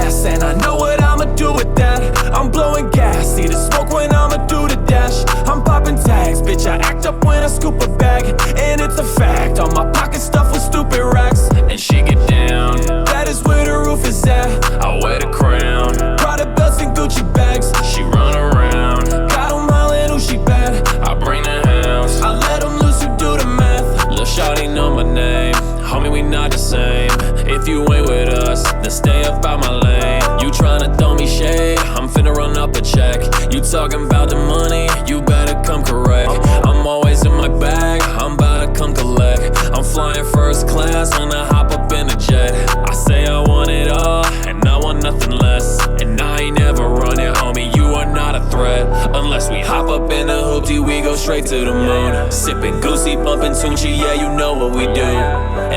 ass and I know what I'ma do with that. I'm blowing gas, see the smoke when I'ma do the dash. I'm popping tags, bitch, I act up when I scoop a bag. And it's a fact, all my pockets stuffed with stupid racks. And she get down, that is where the roof is at. I wear the crown, Prada belts and Gucci bags. She run around, got 'em hollering who she bad. I bring the house, I let 'em loose, you do the math. Lil' shawty know my name, homie, we not the same. If you ain't with us, then stay up out my lane. You tryna throw me shade, I'm finna run up a check. You talking about the money, you better come correct. I'm always in my bag, I'm about to come collect. I'm flying first class when I hop up in a jet. I say I want it all, and I want nothing less. And I ain't never running, homie, you are not a threat. Unless we hop up in a hoopty, we go straight to the moon. Sipping goosey, bumping Tunchi, yeah, you know what we do.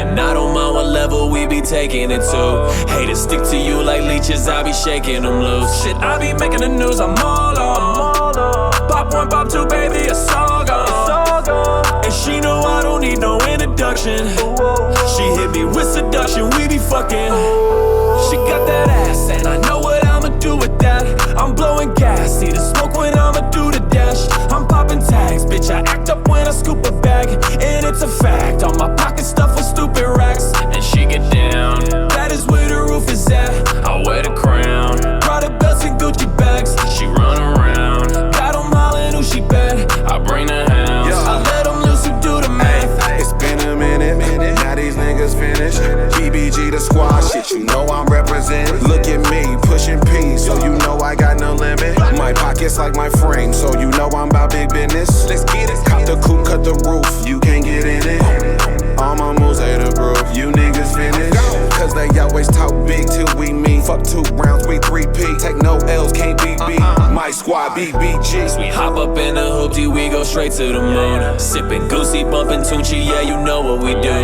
And I don't mind what level we be taking it to. Haters stick to you like leeches, I be shaking them loose. Shit, I be making the news, I'm all on. Pop one, pop two, baby, it's all gone. And she know I don't need no introduction. She hit me with seduction, we be fucking. She got that ass and I know what I'ma do with that. I'm blowing gas, see the smoke when I'ma do the dash. I'm popping tags, bitch, I act up when I scoop a bag. And it's a fact, all my pockets stuffed with stupid racks. And she get down, that is where the roof is at. I wear the crown, Prada belts and Gucci bags. She run around, got 'em hollering who she bad. I bring the house, I let 'em loose, you do the math. It's been a minute, now these niggas finished. BBG the squad, shit, you know I'm representing. Look at me, pushing P, so you know I got no limit. My pockets like my frame, so you know I'm about big business. Let's get it. Cop the coupe, cut the roof, you can't get in it. All my moves ain't approved, you niggas finished. Cause they always talk big till we meet. Fuck 2 rounds, we 3P. Take no L's, can't be beat. My squad BBG. We hop up in a hoopty, we go straight to the moon. Sipping goosey, bumping Tunchi, yeah, you know what we do.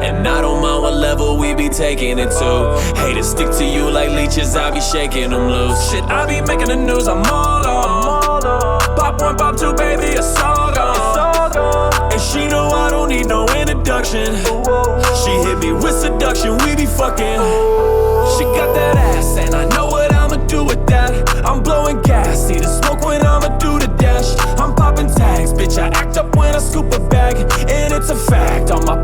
And I don't mind what level we be taking it to. Haters stick to you like leeches, I be shaking them loose. Shit, I be making the news, I'm all on. Pop one, pop two, baby, it's all gone. And she know I don't need no introduction. She hit me with seduction, we be fucking. She got that ass and I know what I'ma do with that. I'm blowing gas, see the smoke when I'ma do the dash. I'm popping tags, bitch, I act up when I scoop a bag. And it's a fact, all my